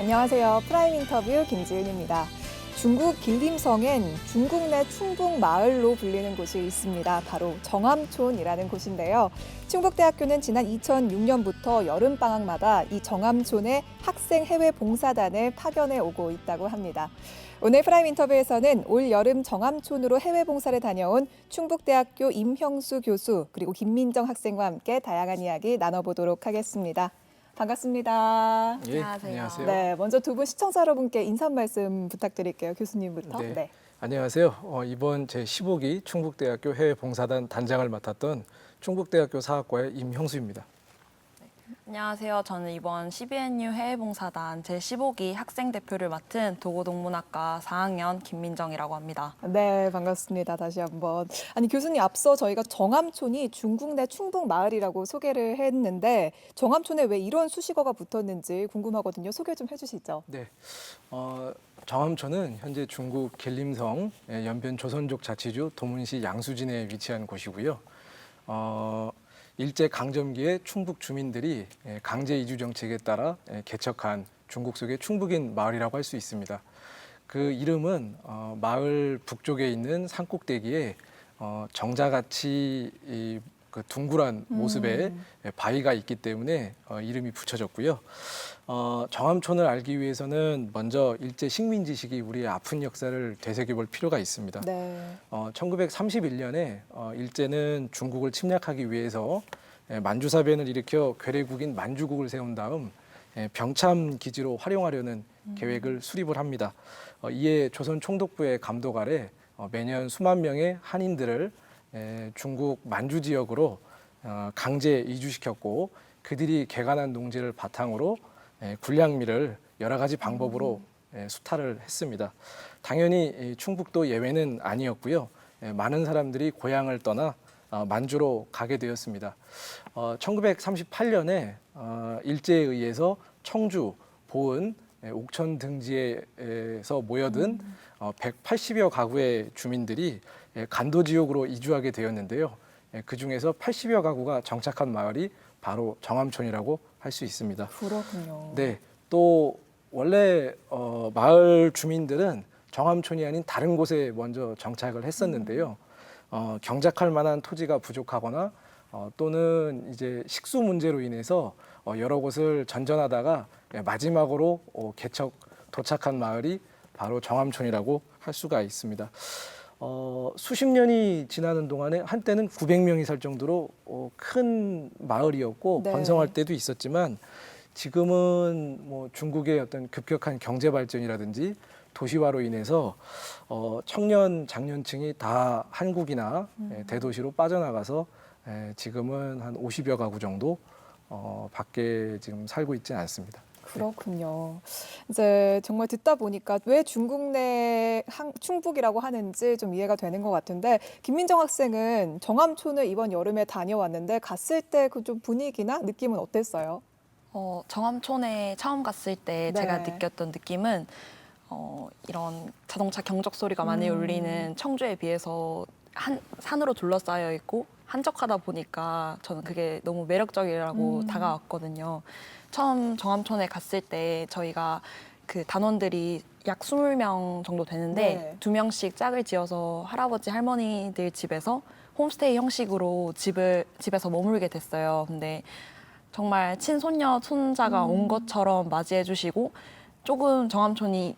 안녕하세요. 프라임 인터뷰 김지은입니다. 중국 길림성엔 중국 내 충북 마을로 불리는 곳이 있습니다. 바로 정암촌이라는 곳인데요. 충북대학교는 지난 2006년부터 여름방학마다 이 정암촌에 학생 해외 봉사단을 파견해 오고 있다고 합니다. 오늘 프라임 인터뷰에서는 올 여름 정암촌으로 해외 봉사를 다녀온 충북대학교 임형수 교수 그리고 김민정 학생과 함께 다양한 이야기 나눠보도록 하겠습니다. 반갑습니다. 예, 안녕하세요. 네, 먼저 두 분 시청자 여러분께 인사 한 말씀 부탁드릴게요. 교수님부터. 네. 안녕하세요. 이번 제15기 충북대학교 해외봉사단 단장을 맡았던 충북대학교 사학과의 임형수입니다. 안녕하세요. 저는 이번 CBNU 해외봉사단 제15기 학생대표를 맡은 도고동문학과 4학년 김민정이라고 합니다. 네, 반갑습니다. 다시 한번. 아니, 교수님 앞서 저희가 정암촌이 중국 내 충북 마을이라고 소개를 했는데 정암촌에 왜 이런 수식어가 붙었는지 궁금하거든요. 소개 좀 해주시죠. 네, 정암촌은 현재 중국 길림성 연변 조선족 자치주 도문시 양수진에 위치한 곳이고요. 일제 강점기에 충북 주민들이 강제 이주 정책에 따라 개척한 중국 속의 충북인 마을이라고 할 수 있습니다. 그 이름은 마을 북쪽에 있는 산꼭대기에 정자같이 그 둥그란 모습의 바위가 있기 때문에 이름이 붙여졌고요. 정암촌을 알기 위해서는 먼저 일제 식민지 시기 우리의 아픈 역사를 되새겨볼 필요가 있습니다. 네. 1931년에 일제는 중국을 침략하기 위해서 만주사변을 일으켜 괴뢰국인 만주국을 세운 다음 병참 기지로 활용하려는 계획을 수립을 합니다. 이에 조선 총독부의 감독 아래 매년 수만 명의 한인들을 중국 만주 지역으로 강제 이주시켰고 그들이 개간한 농지를 바탕으로 군량미를 여러 가지 방법으로 수탈을 했습니다. 당연히 충북도 예외는 아니었고요. 많은 사람들이 고향을 떠나 만주로 가게 되었습니다. 1938년에 일제에 의해서 청주, 보은, 옥천 등지에서 모여든 180여 가구의 주민들이 간도 지역으로 이주하게 되었는데요. 그중에서 80여 가구가 정착한 마을이 바로 정암촌이라고 할 수 있습니다. 그렇군요. 네, 또 원래 마을 주민들은 정암촌이 아닌 다른 곳에 먼저 정착을 했었는데요. 경작할 만한 토지가 부족하거나 또는 이제 식수 문제로 인해서 여러 곳을 전전하다가 마지막으로 도착한 마을이 바로 정암촌이라고 할 수가 있습니다. 수십 년이 지나는 동안에 한때는 900명이 살 정도로 큰 마을이었고 네. 번성할 때도 있었지만 지금은 뭐 중국의 어떤 급격한 경제 발전이라든지 도시화로 인해서 청년 장년층이 다 한국이나 대도시로 빠져나가서 지금은 한 50여 가구 정도 밖에 지금 살고 있지 않습니다. 그렇군요. 이제 정말 듣다 보니까 왜 중국 내 충북이라고 하는지 좀 이해가 되는 것 같은데 김민정 학생은 정암촌을 이번 여름에 다녀왔는데 갔을 때 그 좀 분위기나 느낌은 어땠어요? 정암촌에 처음 갔을 때 네. 제가 느꼈던 느낌은 이런 자동차 경적 소리가 많이 울리는 청주에 비해서 산으로 둘러싸여 있고 한적하다 보니까 저는 그게 너무 매력적이라고 다가왔거든요. 처음 정암촌에 갔을 때 저희가 그 단원들이 약 20명 정도 되는데 네. 2명씩 짝을 지어서 할아버지 할머니들 집에서 홈스테이 형식으로 집에서 머물게 됐어요. 근데 정말 친손녀 손자가 온 것처럼 맞이해 주시고 조금 정암촌이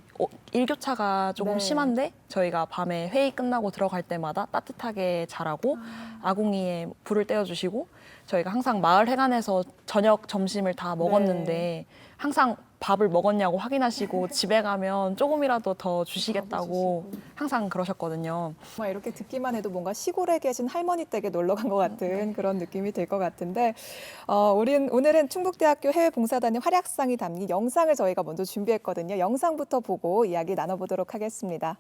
일교차가 조금 네. 심한데 저희가 밤에 회의 끝나고 들어갈 때마다 따뜻하게 자라고 아궁이에 불을 떼어주시고 저희가 항상 마을 회관에서 저녁 점심을 다 먹었는데 항상 밥을 먹었냐고 확인하시고 집에 가면 조금이라도 더 주시겠다고 항상 그러셨거든요. 정말 이렇게 듣기만 해도 뭔가 시골에 계신 할머니 댁에 놀러 간 것 같은 그런 느낌이 들 것 같은데 오늘은 충북대학교 해외봉사단의 활약상이 담긴 영상을 저희가 먼저 준비했거든요. 영상부터 보고 이야기 나눠보도록 하겠습니다.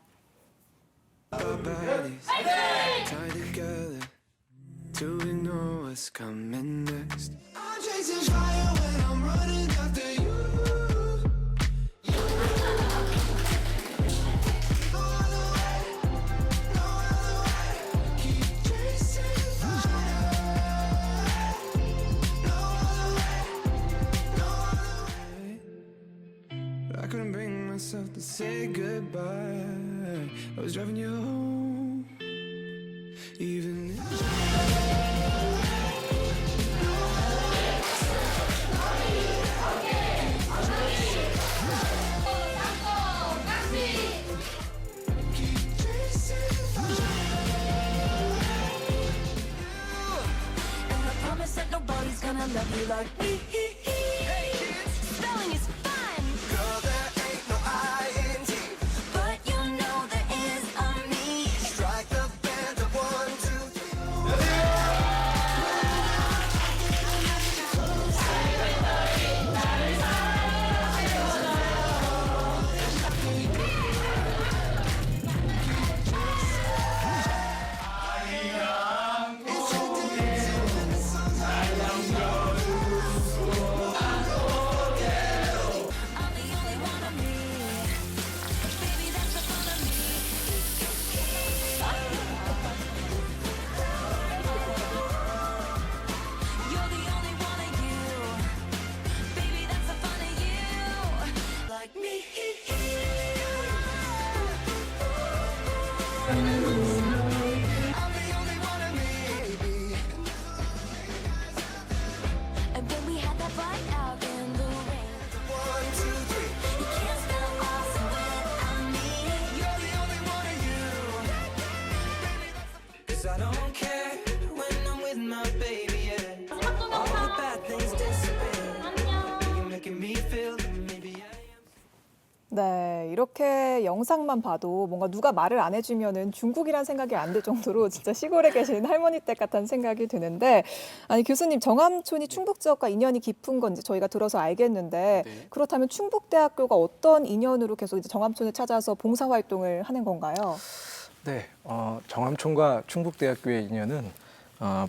Like say goodbye. I was driving you home, even if And I promise that nobody's gonna love you like me. Spelling is fun, girl, there ain't no I-N-G. but you know there is a me. Strike the band of 1, 2, 3. I'm the only one of me. Baby, that's the fun of me. You're the only one of you. Baby, that's the fun of you. Like me. I'm the only one of me, baby. And when we had that fight out in the rain, 1, 2, 3. you can't spell awesome without me. You're the only one of you. 'Cause I don't care when I'm with my baby, yeah. All the bad things disappear. You're making me feel that maybe I am. 네, 이렇게 영상만 봐도 뭔가 누가 말을 안 해주면은 중국이란 생각이 안 들 정도로 진짜 시골에 계신 할머니 댁 같다는 생각이 드는데, 아니 교수님, 정암촌이 충북 지역과 인연이 깊은 건지 저희가 들어서 알겠는데, 네. 그렇다면 충북대학교가 어떤 인연으로 계속 이제 정암촌을 찾아서 봉사활동을 하는 건가요? 네, 정암촌과 충북대학교의 인연은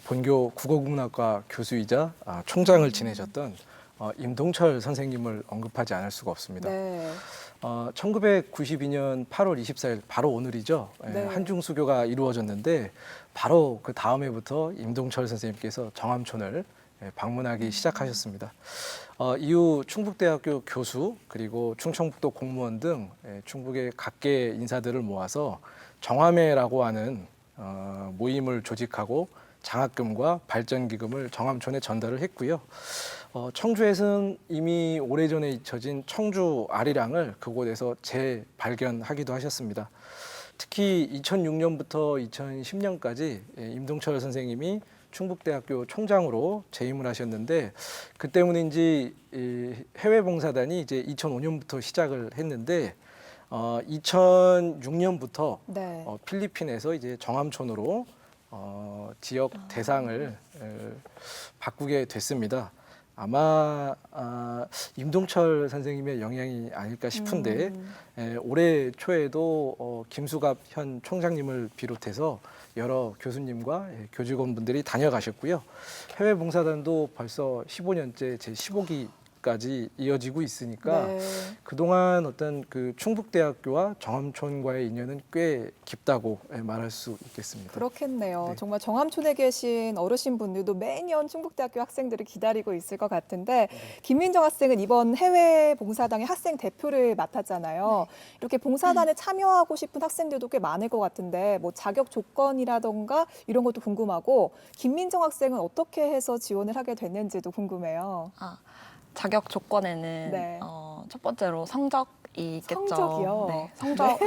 본교 국어국문학과 교수이자 총장을 지내셨던 임동철 선생님을 언급하지 않을 수가 없습니다. 네. 1992년 8월 24일, 바로 오늘이죠. 네. 한중수교가 이루어졌는데 바로 그 다음 해부터 임동철 선생님께서 정암촌을 방문하기 시작하셨습니다. 이후 충북대학교 교수 그리고 충청북도 공무원 등 충북의 각계 인사들을 모아서 정암회라고 하는 모임을 조직하고 장학금과 발전기금을 정암촌에 전달을 했고요. 청주에서는 이미 오래전에 잊혀진 청주 아리랑을 그곳에서 재발견하기도 하셨습니다. 특히 2006년부터 2010년까지 임동철 선생님이 충북대학교 총장으로 재임을 하셨는데, 그 때문인지 해외 봉사단이 이제 2005년부터 시작을 했는데 2006년부터 네. 필리핀에서 이제 정암촌으로 지역 대상을 바꾸게 됐습니다. 아마 임동철 선생님의 영향이 아닐까 싶은데 올해 초에도 김수갑 현 총장님을 비롯해서 여러 교수님과 교직원분들이 다녀가셨고요. 해외 봉사단도 벌써 15년째 제 15기까지 이어지고 있으니까 네. 그동안 어떤 그 충북대학교와 정암촌과의 인연은 꽤 깊다고 말할 수 있겠습니다. 그렇겠네요. 네. 정말 정암촌에 계신 어르신분들도 매년 충북대학교 학생들을 기다리고 있을 것 같은데, 김민정 학생은 이번 해외 봉사단의 학생 대표를 맡았잖아요. 이렇게 봉사단에 참여하고 싶은 학생들도 꽤 많을 것 같은데, 뭐 자격 조건이라던가 이런 것도 궁금하고, 김민정 학생은 어떻게 해서 지원을 하게 됐는지도 궁금해요. 자격 조건에는 네. 첫 번째로 성적이 있겠죠. 성적이요? 네, 성적.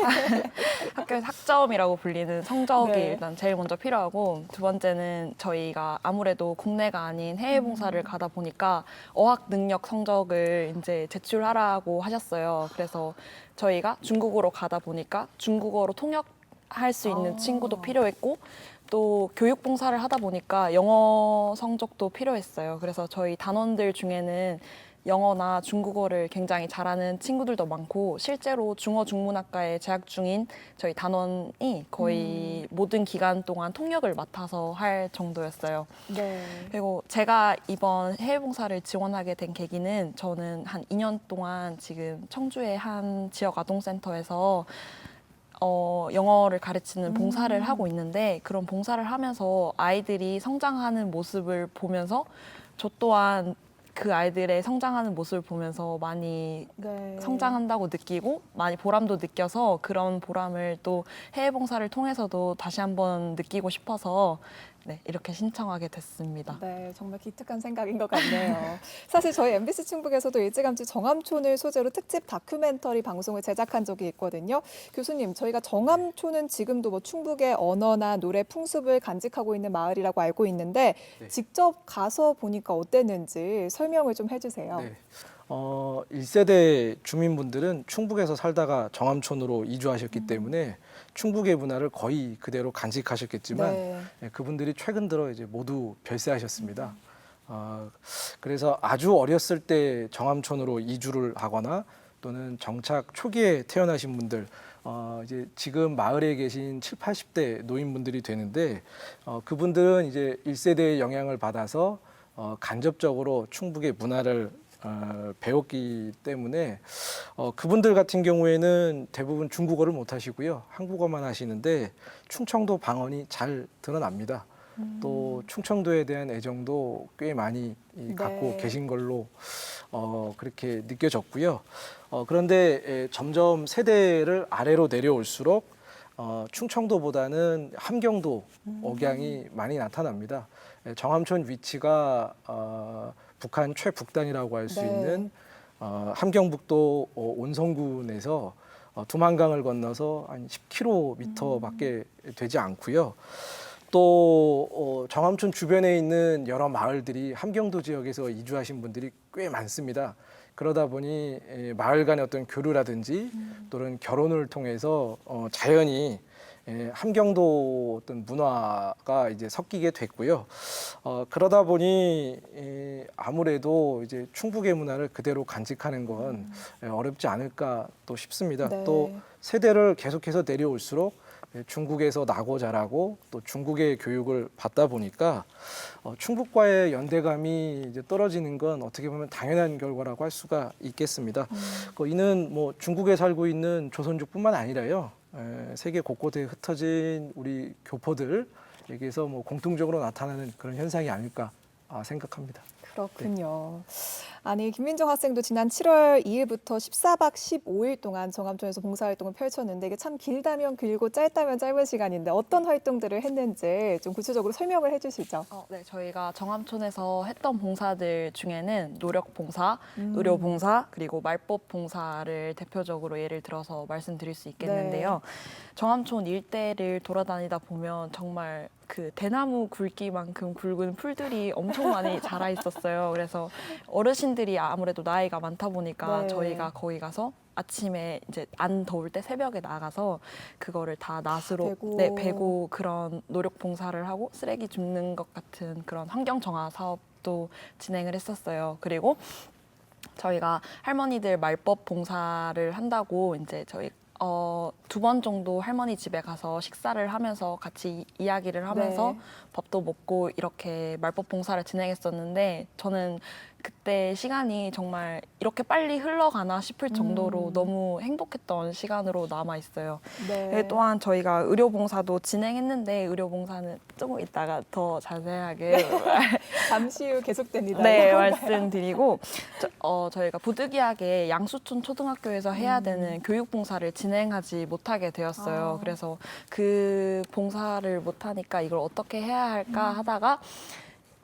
학교에서 학점이라고 불리는 성적이 네. 일단 제일 먼저 필요하고, 두 번째는 저희가 아무래도 국내가 아닌 해외 봉사를 가다 보니까 어학 능력 성적을 이제 제출하라고 하셨어요. 그래서 저희가 중국으로 가다 보니까 중국어로 통역할 수 있는 친구도 필요했고, 또 교육 봉사를 하다 보니까 영어 성적도 필요했어요. 그래서 저희 단원들 중에는 영어나 중국어를 굉장히 잘하는 친구들도 많고, 실제로 중어중문학과에 재학 중인 저희 단원이 거의 모든 기간 동안 통역을 맡아서 할 정도였어요. 네. 그리고 제가 이번 해외 봉사를 지원하게 된 계기는, 저는 한 2년 동안 지금 청주의 한 지역 아동센터에서 영어를 가르치는 봉사를 하고 있는데, 그런 봉사를 하면서 아이들이 성장하는 모습을 보면서 저 또한 그 아이들의 성장하는 모습을 보면서 많이 네. 성장한다고 느끼고 많이 보람도 느껴서 그런 보람을 또 해외 봉사를 통해서도 다시 한번 느끼고 싶어서 네, 이렇게 신청하게 됐습니다. 네, 정말 기특한 생각인 것 같네요. 사실 저희 MBC 충북에서도 일찌감치 정암촌을 소재로 특집 다큐멘터리 방송을 제작한 적이 있거든요. 교수님, 저희가 정암촌은 지금도 뭐 충북의 언어나 노래 풍습을 간직하고 있는 마을이라고 알고 있는데 네. 직접 가서 보니까 어땠는지 설명을 좀 해주세요. 네. 1세대 주민분들은 충북에서 살다가 정암촌으로 이주하셨기 때문에 충북의 문화를 거의 그대로 간직하셨겠지만 네. 그분들이 최근 들어 이제 모두 별세하셨습니다. 그래서 아주 어렸을 때 정암촌으로 이주를 하거나 또는 정착 초기에 태어나신 분들, 이제 지금 마을에 계신 7, 80대 노인분들이 되는데 그분들은 이제 1세대의 영향을 받아서 간접적으로 충북의 문화를 배웠기 때문에 그분들 같은 경우에는 대부분 중국어를 못 하시고요. 한국어만 하시는데 충청도 방언이 잘 드러납니다. 또 충청도에 대한 애정도 꽤 많이 갖고 네. 계신 걸로 그렇게 느껴졌고요. 그런데 점점 세대를 아래로 내려올수록 충청도보다는 함경도 억양이 많이 나타납니다. 정암촌 위치가 북한 최북단이라고 할 수 네. 있는 함경북도 온성군에서 두만강을 건너서 한 10km밖에 되지 않고요. 또 정암촌 주변에 있는 여러 마을들이 함경도 지역에서 이주하신 분들이 꽤 많습니다. 그러다 보니 마을 간의 어떤 교류라든지 또는 결혼을 통해서 자연히 함경도 어떤 문화가 이제 섞이게 됐고요. 그러다 보니 아무래도 이제 충북의 문화를 그대로 간직하는 건 어렵지 않을까 또 싶습니다. 네. 또 세대를 계속해서 내려올수록 중국에서 나고 자라고 또 중국의 교육을 받다 보니까 충북과의 연대감이 이제 떨어지는 건 어떻게 보면 당연한 결과라고 할 수가 있겠습니다. 이는 뭐 중국에 살고 있는 조선족뿐만 아니라요. 세계 곳곳에 흩어진 우리 교포들에게서 뭐 공통적으로 나타나는 그런 현상이 아닐까 생각합니다. 그렇군요. 아니, 김민정 학생도 지난 7월 2일부터 14박 15일 동안 정암촌에서 봉사활동을 펼쳤는데 이게 참 길다면 길고 짧다면 짧은 시간인데 어떤 활동들을 했는지 좀 구체적으로 설명을 해주시죠. 네, 저희가 정암촌에서 했던 봉사들 중에는 노력 봉사, 의료 봉사, 그리고 말법 봉사를 대표적으로 예를 들어서 말씀드릴 수 있겠는데요. 정암촌 일대를 돌아다니다 보면 정말 그 대나무 굵기만큼 굵은 풀들이 엄청 많이 자라 있었어요. 그래서 어르신들이 아무래도 나이가 많다 보니까 네. 저희가 거기 가서 아침에 이제 안 더울 때 새벽에 나가서 그거를 다 낫으로 베고. 네, 베고 그런 노력 봉사를 하고 쓰레기 줍는 것 같은 그런 환경 정화 사업도 진행을 했었어요. 그리고 저희가 할머니들 말법 봉사를 한다고 이제 저희 2번 정도 할머니 집에 가서 식사를 하면서 같이 이야기를 하면서 네. 밥도 먹고 이렇게 말법 봉사를 진행했었는데 저는 그때 시간이 정말 이렇게 빨리 흘러가나 싶을 정도로 너무 행복했던 시간으로 남아 있어요. 네. 또한 저희가 의료 봉사도 진행했는데 의료 봉사는 조금 이따가 더 자세하게 잠시 후 계속됩니다. 네, 말씀드리고 저희가 부득이하게 양수촌 초등학교에서 해야 되는 교육 봉사를 진행하지 못하게 되었어요. 그래서 그 봉사를 못하니까 이걸 어떻게 해야 할까 하다가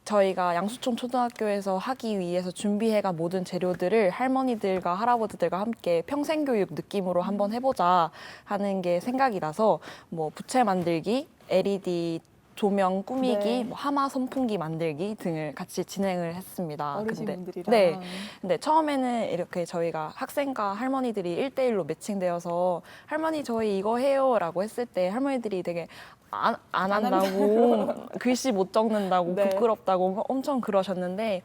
저희가 양수촌 초등학교에서 하기 위해서 준비해간 모든 재료들을 할머니들과 할아버지들과 함께 평생교육 느낌으로 한번 해보자 하는 게 생각이 나서 뭐 부채 만들기, LED 조명 꾸미기, 네. 뭐 하마 선풍기 만들기 등을 같이 진행을 했습니다. 어르신분들이랑. 네. 근데 처음에는 이렇게 저희가 학생과 할머니들이 1대1로 매칭되어서 할머니 저희 이거 해요 라고 했을 때 할머니들이 되게 안 한다고 글씨 못 적는다고 네. 부끄럽다고 엄청 그러셨는데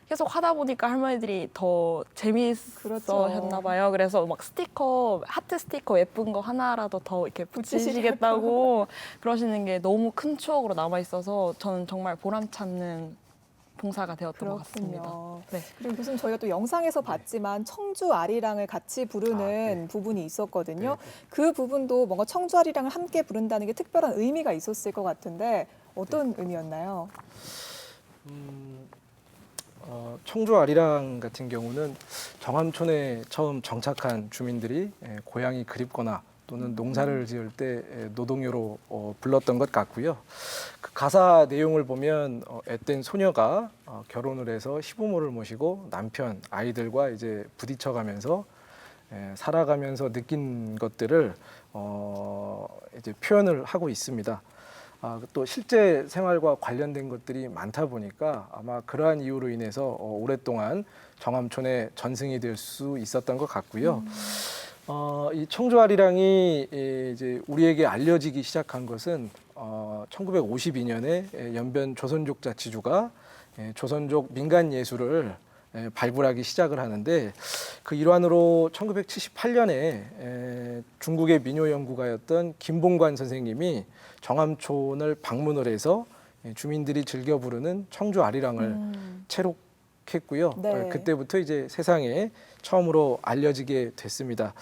계속 하다 보니까 할머니들이 더 재미있으셨나 봐요. 그래서 막 스티커, 하트 스티커 예쁜 거 하나라도 더 이렇게 붙이시겠다고 그러시는 게 너무 큰 추억으로 남아 있어서 저는 정말 보람찾는 봉사가 되었던 것 같습니다. 그렇군요. 네. 그리고 교수님 저희가 또 영상에서 봤지만 청주 아리랑을 같이 부르는 네. 부분이 있었거든요. 네. 그 부분도 뭔가 청주 아리랑을 함께 부른다는 게 특별한 의미가 있었을 것 같은데 어떤 의미였나요? 청주 아리랑 같은 경우는 정암촌에 처음 정착한 주민들이 고향이 그립거나 또는 농사를 지을 때 노동요로 불렀던 것 같고요. 그 가사 내용을 보면 앳된 소녀가 결혼을 해서 시부모를 모시고 남편, 아이들과 이제 부딪혀가면서 살아가면서 느낀 것들을 이제 표현을 하고 있습니다. 또 실제 생활과 관련된 것들이 많다 보니까 아마 그러한 이유로 인해서 오랫동안 정암촌의 전승이 될 수 있었던 것 같고요. 이 청주 아리랑이 이제 우리에게 알려지기 시작한 것은 1952년에 연변 조선족 자치주가 조선족 민간 예술을 발굴하기 시작을 하는데 그 일환으로 1978년에 중국의 민요 연구가였던 김봉관 선생님이 정암촌을 방문을 해서 주민들이 즐겨 부르는 청주 아리랑을 채록했고요. 네. 그때부터 이제 세상에 처음으로 알려지게 됐습니다.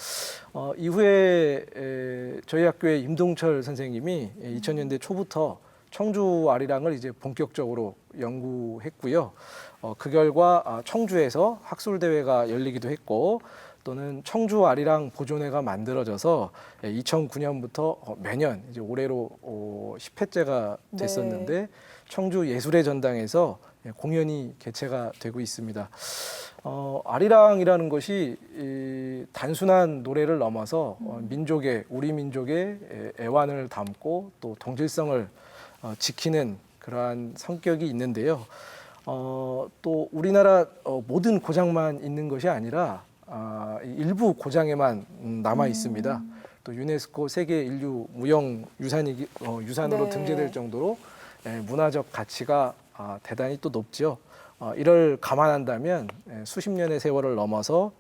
이후에 저희 학교의 임동철 선생님이 2000년대 초부터 청주 아리랑을 이제 본격적으로 연구했고요. 그 결과 청주에서 학술 대회가 열리기도 했고 또는 청주 아리랑 보존회가 만들어져서 2009년부터 매년 이제 올해로 10회째가 됐었는데 청주 예술의 전당에서 공연이 개최가 되고 있습니다. 아리랑이라는 것이 단순한 노래를 넘어서 우리 민족의 애환을 담고 또 동질성을 지키는 그러한 성격이 있는데요. 또 우리나라 모든 고장만 있는 것이 아니라 일부 고장에만 남아 있습니다. 또 유네스코 세계 인류 무형 유산으로 네. 등재될 정도로 문화적 가치가 대단히 또 높죠. 이를 감안한다면 수십 년의 세월을 넘어서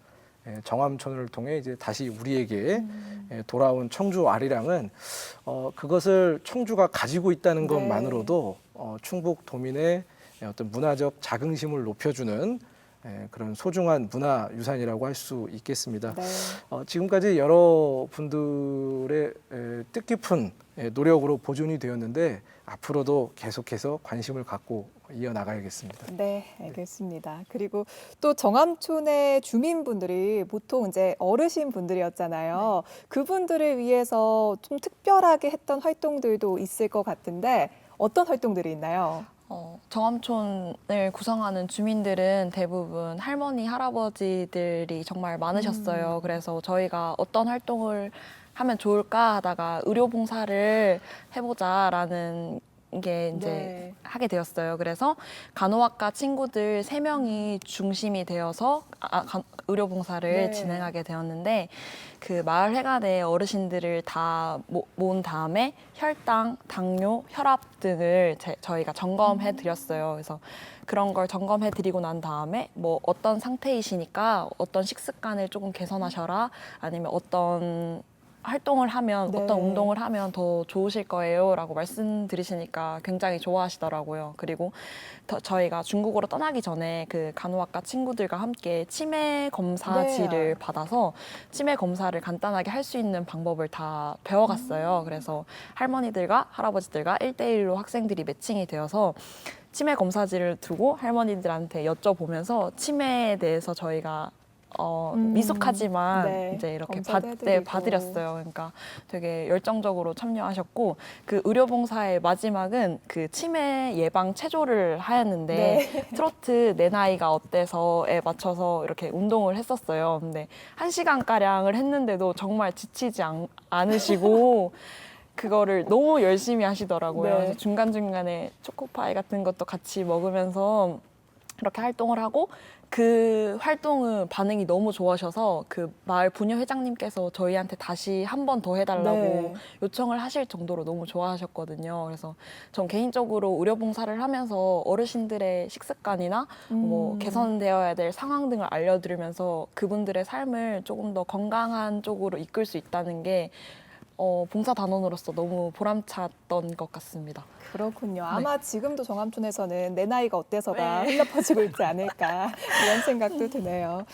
정암촌을 통해 이제 다시 우리에게 돌아온 청주 아리랑은 그것을 청주가 가지고 있다는 네. 것만으로도 충북 도민의 어떤 문화적 자긍심을 높여주는 그런 소중한 문화 유산이라고 할 수 있겠습니다. 네. 지금까지 여러 분들의 뜻깊은 노력으로 보존이 되었는데 앞으로도 계속해서 관심을 갖고 이어나가야겠습니다. 네, 알겠습니다. 그리고 또 정암촌의 주민분들이 보통 이제 어르신 분들이었잖아요. 그분들을 위해서 좀 특별하게 했던 활동들도 있을 것 같은데 어떤 활동들이 있나요? 정암촌을 구성하는 주민들은 대부분 할머니, 할아버지들이 정말 많으셨어요. 그래서 저희가 어떤 활동을 하면 좋을까 하다가 의료봉사를 해보자라는 게 이제 네. 하게 되었어요. 그래서 간호학과 친구들 3명이 중심이 되어서 의료봉사를 네. 진행하게 되었는데 그 마을 회관의 어르신들을 다 모은 다음에 혈당, 당뇨, 혈압 등을 저희가 점검해 드렸어요. 그래서 그런 걸 점검해 드리고 난 다음에 뭐 어떤 상태이시니까 어떤 식습관을 조금 개선하셔라 아니면 어떤 활동을 하면 네. 어떤 운동을 하면 더 좋으실 거예요 라고 말씀드리시니까 굉장히 좋아하시더라고요. 그리고 저희가 중국으로 떠나기 전에 그 간호학과 친구들과 함께 치매 검사지를 네. 받아서 치매 검사를 간단하게 할 수 있는 방법을 다 배워갔어요. 그래서 할머니들과 할아버지들과 1대1로 학생들이 매칭이 되어서 치매 검사지를 두고 할머니들한테 여쭤보면서 치매에 대해서 저희가 미숙하지만 네. 이제 이렇게 검사도 해드리고. 봐드렸어요. 그러니까 되게 열정적으로 참여하셨고 그 의료봉사의 마지막은 그 치매 예방 체조를 하였는데 네. 트로트 내 나이가 어때서에 맞춰서 이렇게 운동을 했었어요. 근데 1시간 가량을 했는데도 정말 지치지 않으시고 그거를 너무 열심히 하시더라고요. 네. 그래서 중간중간에 초코파이 같은 것도 같이 먹으면서 이렇게 활동을 하고 그 활동은 반응이 너무 좋아하셔서 그 마을 부녀 회장님께서 저희한테 다시 한 번 더 해달라고 네. 요청을 하실 정도로 너무 좋아하셨거든요. 그래서 전 개인적으로 의료봉사를 하면서 어르신들의 식습관이나 뭐 개선되어야 될 상황 등을 알려드리면서 그분들의 삶을 조금 더 건강한 쪽으로 이끌 수 있다는 게 봉사단원으로서 너무 보람찼던 것 같습니다. 그렇군요. 아마 지금도 정암촌에서는 내 나이가 어때서가 흘러 퍼지고 있지 않을까 이런 생각도 드네요.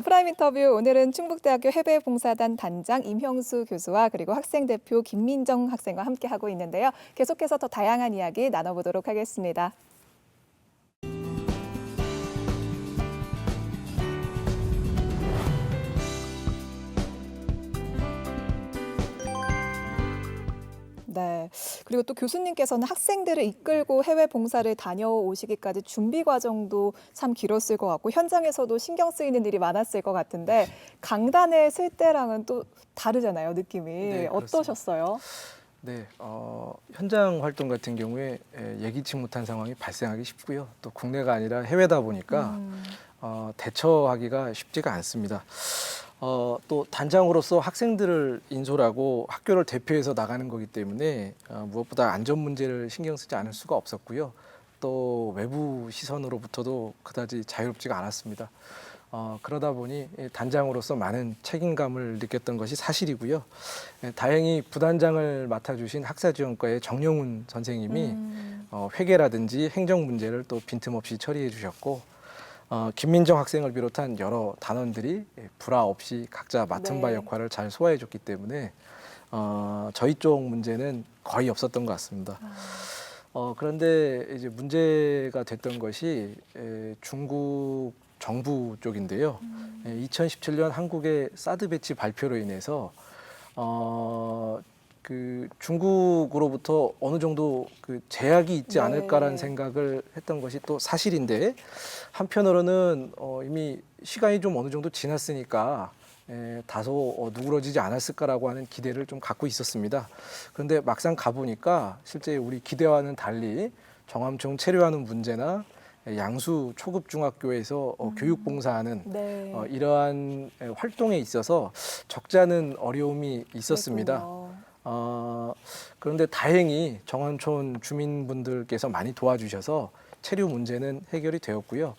프라임 인터뷰 오늘은 충북대학교 해외봉사단 단장 임형수 교수와 그리고 학생대표 김민정 학생과 함께하고 있는데요. 계속해서 더 다양한 이야기 나눠보도록 하겠습니다. 네. 그리고 또 교수님께서는 학생들을 이끌고 해외 봉사를 다녀오시기까지 준비 과정도 참 길었을 것 같고 현장에서도 신경 쓰이는 일이 많았을 것 같은데 강단에 쓸 때랑은 또 다르잖아요, 느낌이. 네, 그렇습니다. 어떠셨어요? 네, 현장 활동 같은 경우에 예기치 못한 상황이 발생하기 쉽고요. 또 국내가 아니라 해외다 보니까 대처하기가 쉽지가 않습니다. 또 단장으로서 학생들을 인솔하고 학교를 대표해서 나가는 거기 때문에 무엇보다 안전 문제를 신경 쓰지 않을 수가 없었고요. 또 외부 시선으로부터도 그다지 자유롭지가 않았습니다. 그러다 보니 단장으로서 많은 책임감을 느꼈던 것이 사실이고요. 다행히 부단장을 맡아주신 학사지원과의 정영훈 선생님이 회계라든지 행정 문제를 또 빈틈없이 처리해 주셨고 김민정 학생을 비롯한 여러 단원들이 불화 없이 각자 맡은 바 네. 역할을 잘 소화해 줬기 때문에 저희 쪽 문제는 거의 없었던 것 같습니다. 그런데 이제 문제가 됐던 것이 중국 정부 쪽인데요. 2017년 한국의 사드 배치 발표로 인해서 그 중국으로부터 어느 정도 그 제약이 있지 네. 않을까라는 생각을 했던 것이 또 사실인데 한편으로는 이미 시간이 좀 어느 정도 지났으니까 다소 누그러지지 않았을까라고 하는 기대를 좀 갖고 있었습니다. 그런데 막상 가보니까 실제 우리 기대와는 달리 정암총 체류하는 문제나 양수 초급 중학교에서 교육봉사하는 네. 이러한 활동에 있어서 적지 않은 어려움이 있었습니다. 그랬군요. 그런데 다행히 정암촌 주민분들께서 많이 도와주셔서 체류 문제는 해결이 되었고요.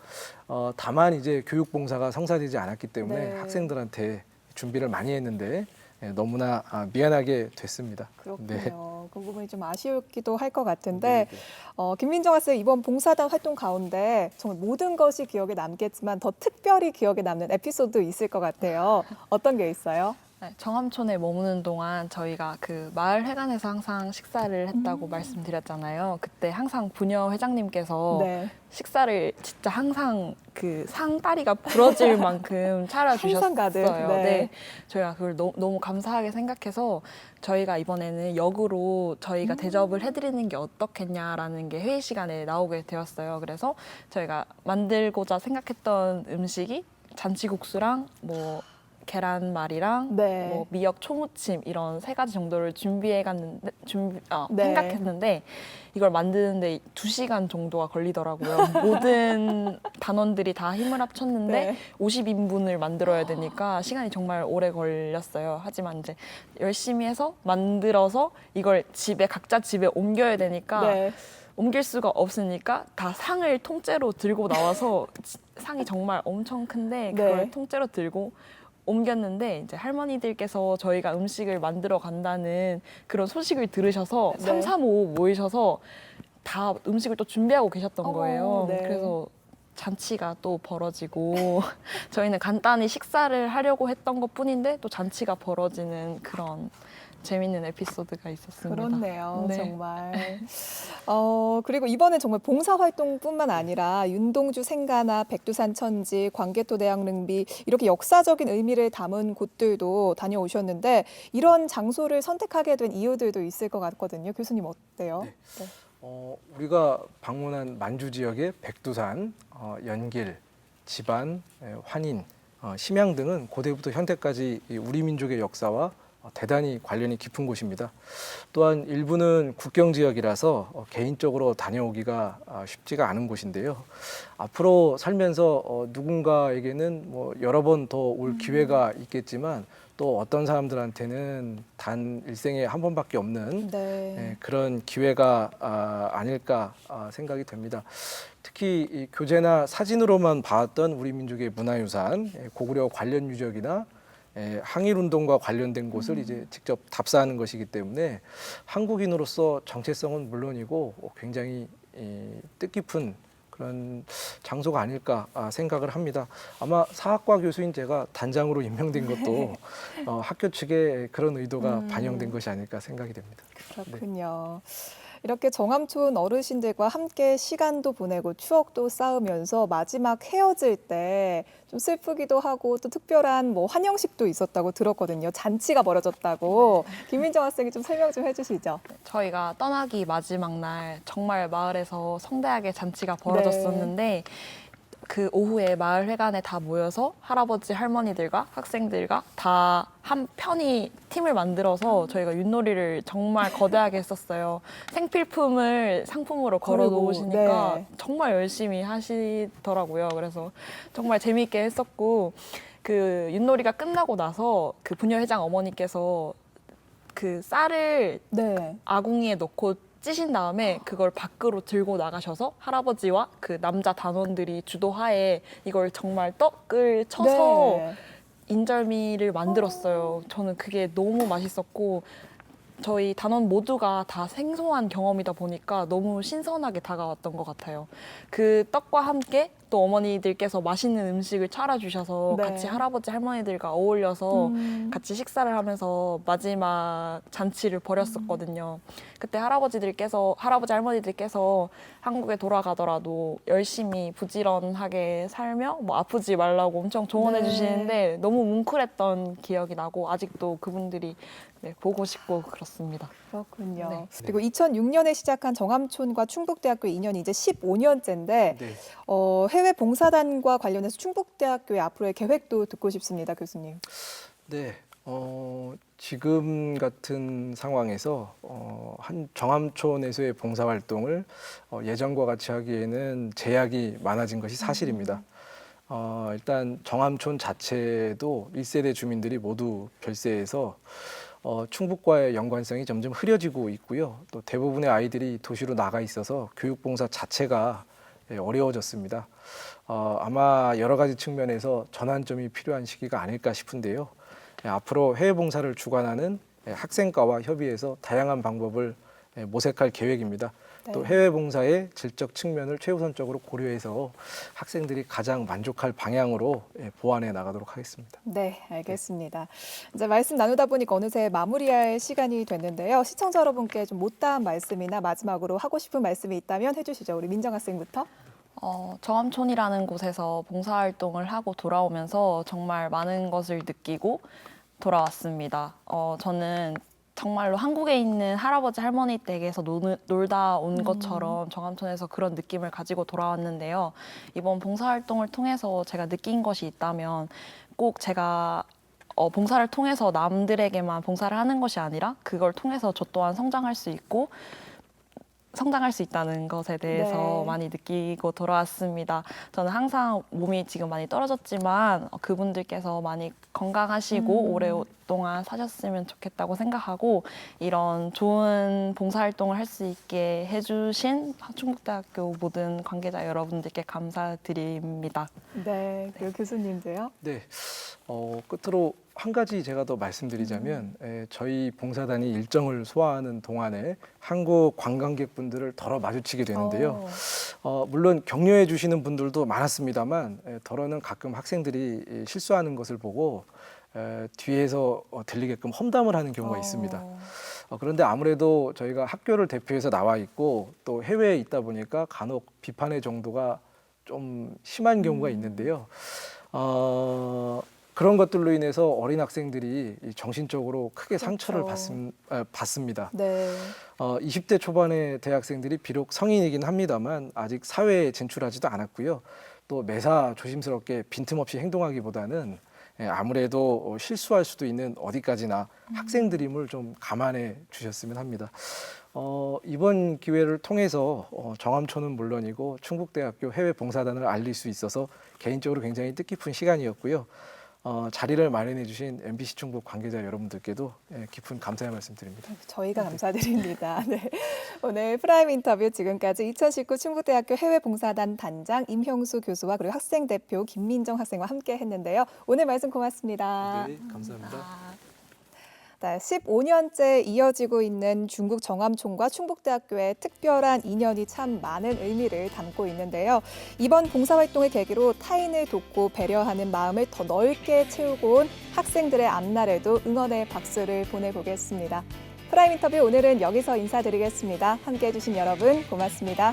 다만 이제 교육봉사가 성사되지 않았기 때문에 네. 학생들한테 준비를 많이 했는데 너무나 미안하게 됐습니다. 그렇군요. 네. 그 부분이 좀 아쉬웠기도 할 것 같은데 네, 네. 김민정 학생 이번 봉사단 활동 가운데 정말 모든 것이 기억에 남겠지만 더 특별히 기억에 남는 에피소드 있을 것 같아요. 어떤 게 있어요? 네, 정암촌에 머무는 동안 저희가 그 마을 회관에서 항상 식사를 했다고 말씀드렸잖아요. 그때 항상 부녀 회장님께서 네. 식사를 진짜 항상 그 상다리가 부러질 만큼 차려주셨어요. 항상 가득, 네. 저희가 그걸 너무 감사하게 생각해서 저희가 이번에는 역으로 저희가 대접을 해드리는 게 어떻겠냐라는 게 회의 시간에 나오게 되었어요. 그래서 저희가 만들고자 생각했던 음식이 잔치국수랑 뭐 계란말이랑 네. 뭐 미역 초무침 이런 3가지 정도를 준비해갔는데 네. 생각했는데 이걸 만드는데 2시간 정도가 걸리더라고요. 모든 단원들이 다 힘을 합쳤는데 네. 50인분을 만들어야 되니까 시간이 정말 오래 걸렸어요. 하지만 이제 열심히 해서 만들어서 이걸 각자 집에 옮겨야 되니까 네. 옮길 수가 없으니까 다 상을 통째로 들고 나와서 상이 정말 엄청 큰데 그걸 네. 통째로 들고 옮겼는데 이제 할머니들께서 저희가 음식을 만들어 간다는 그런 소식을 들으셔서 네. 3, 4, 5 모이셔서 다 음식을 또 준비하고 계셨던 어머, 거예요. 네. 그래서 잔치가 또 벌어지고 저희는 간단히 식사를 하려고 했던 것뿐인데 또 잔치가 벌어지는 그런 재밌는 에피소드가 있었습니다. 그렇네요, 네. 정말. 그리고 이번엔 정말 봉사활동뿐만 아니라 윤동주 생가나 백두산 천지, 광개토 대학 능비 이렇게 역사적인 의미를 담은 곳들도 다녀오셨는데 이런 장소를 선택하게 된 이유들도 있을 것 같거든요. 교수님 어때요? 네. 우리가 방문한 만주 지역의 백두산, 연길, 지반, 환인, 심양 등은 고대부터 현대까지 우리 민족의 역사와 대단히 관련이 깊은 곳입니다. 또한 일부는 국경 지역이라서 개인적으로 다녀오기가 쉽지가 않은 곳인데요. 앞으로 살면서 누군가에게는 뭐 여러 번 더 올 기회가 있겠지만 또 어떤 사람들한테는 단 일생에 한 번밖에 없는 네. 그런 기회가 아닐까 생각이 됩니다. 특히 이 교재나 사진으로만 봤던 우리 민족의 문화유산, 고구려 관련 유적이나 항일운동과 관련된 곳을 이제 직접 답사하는 것이기 때문에 한국인으로서 정체성은 물론이고 굉장히 뜻깊은 그런 장소가 아닐까 생각을 합니다. 아마 사학과 교수인 제가 단장으로 임명된 것도 학교 측에 그런 의도가 반영된 것이 아닐까 생각이 됩니다. 그렇군요. 이렇게 정암촌 어르신들과 함께 시간도 보내고 추억도 쌓으면서 마지막 헤어질 때 좀 슬프기도 하고 또 특별한 뭐 환영식도 있었다고 들었거든요. 잔치가 벌어졌다고. 김민정 학생이 좀 설명 좀 해주시죠. 저희가 떠나기 마지막 날 정말 마을에서 성대하게 잔치가 벌어졌었는데 그 오후에 마을 회관에 다 모여서 할아버지 할머니들과 학생들과 다 한 편이 팀을 만들어서 저희가 윷놀이를 정말 거대하게 했었어요. 생필품을 상품으로 걸어 놓으시니까 네. 정말 열심히 하시더라고요. 그래서 정말 재미있게 했었고 그 윷놀이가 끝나고 나서 그 부녀회장 어머니께서 그 쌀을 네. 아궁이에 넣고 찌신 다음에 그걸 밖으로 들고 나가셔서 할아버지와 그 남자 단원들이 주도하에 이걸 정말 떡을 쳐서 네. 인절미를 만들었어요. 저는 그게 너무 맛있었고 저희 단원 모두가 다 생소한 경험이다 보니까 너무 신선하게 다가왔던 것 같아요. 그 떡과 함께 또 어머니들께서 맛있는 음식을 차려주셔서 네. 같이 할아버지 할머니들과 어울려서 같이 식사를 하면서 마지막 잔치를 벌였었거든요. 그때 할아버지 할머니들께서 한국에 돌아가더라도 열심히 부지런하게 살며 뭐 아프지 말라고 엄청 조언해 네. 주시는데 너무 뭉클했던 기억이 나고 아직도 그분들이 네, 보고 싶고 그렇습니다. 그렇군요. 네. 그리고 2006년에 시작한 정암촌과 충북대학교 인연이 이제 15년째인데 네. 해외 봉사단과 관련해서 충북대학교의 앞으로의 계획도 듣고 싶습니다, 교수님. 네. 지금 같은 상황에서 한 정암촌에서의 봉사활동을 예전과 같이 하기에는 제약이 많아진 것이 사실입니다. 일단 정암촌 자체도 1세대 주민들이 모두 별세해서 충북과의 연관성이 점점 흐려지고 있고요. 또 대부분의 아이들이 도시로 나가 있어서 교육봉사 자체가 어려워졌습니다. 아마 여러 가지 측면에서 전환점이 필요한 시기가 아닐까 싶은데요. 앞으로 해외봉사를 주관하는 학생과와 협의해서 다양한 방법을 모색할 계획입니다. 네. 또 해외봉사의 질적 측면을 최우선적으로 고려해서 학생들이 가장 만족할 방향으로 보완해 나가도록 하겠습니다. 네, 알겠습니다. 이제 말씀 나누다 보니까 어느새 마무리할 시간이 됐는데요. 시청자 여러분께 좀 못다한 말씀이나 마지막으로 하고 싶은 말씀이 있다면 해주시죠. 우리 민정 학생부터. 정암촌이라는 곳에서 봉사활동을 하고 돌아오면서 정말 많은 것을 느끼고 돌아왔습니다. 저는 정말로 한국에 있는 할아버지 할머니 댁에서 놀다 온 것처럼 정암촌에서 그런 느낌을 가지고 돌아왔는데요. 이번 봉사활동을 통해서 제가 느낀 것이 있다면 꼭 제가 봉사를 통해서 남들에게만 봉사를 하는 것이 아니라 그걸 통해서 저 또한 성장할 수 있다는 것에 대해서 네. 많이 느끼고 돌아왔습니다. 저는 항상 몸이 지금 많이 떨어졌지만 그분들께서 많이 건강하시고 오랫동안 사셨으면 좋겠다고 생각하고 이런 좋은 봉사활동을 할 수 있게 해주신 충북대학교 모든 관계자 여러분들께 감사드립니다. 네, 그리고 교수님도요. 네. 끝으로 한 가지 제가 더 말씀드리자면 저희 봉사단이 일정을 소화하는 동안에 한국 관광객분들을 덜어 마주치게 되는데요. 물론 격려해 주시는 분들도 많았습니다만 덜어는 가끔 학생들이 실수하는 것을 보고 뒤에서 들리게끔 험담을 하는 경우가 있습니다. 그런데 아무래도 저희가 학교를 대표해서 나와 있고 또 해외에 있다 보니까 간혹 비판의 정도가 좀 심한 경우가 있는데요. 그런 것들로 인해서 어린 학생들이 정신적으로 크게 상처를 받습니다. 네. 20대 초반의 대학생들이 비록 성인이긴 합니다만 아직 사회에 진출하지도 않았고요. 또 매사 조심스럽게 빈틈없이 행동하기보다는 아무래도 실수할 수도 있는 어디까지나 학생들임을 좀 감안해 주셨으면 합니다. 이번 기회를 통해서 정암촌은 물론이고 충북대학교 해외봉사단을 알릴 수 있어서 개인적으로 굉장히 뜻깊은 시간이었고요. 자리를 마련해 주신 MBC 충북 관계자 여러분들께도 깊은 감사의 말씀 드립니다. 저희가 감사드립니다. 네. 오늘 프라임 인터뷰 지금까지 2019 충북대학교 해외봉사단 단장 임형수 교수와 그리고 학생 대표 김민정 학생과 함께 했는데요. 오늘 말씀 고맙습니다. 네, 감사합니다. 네, 15년째 이어지고 있는 중국 정암촌과 충북대학교의 특별한 인연이 참 많은 의미를 담고 있는데요. 이번 봉사활동을 계기로 타인을 돕고 배려하는 마음을 더 넓게 채우고 온 학생들의 앞날에도 응원의 박수를 보내보겠습니다. 프라임 인터뷰 오늘은 여기서 인사드리겠습니다. 함께해 주신 여러분 고맙습니다.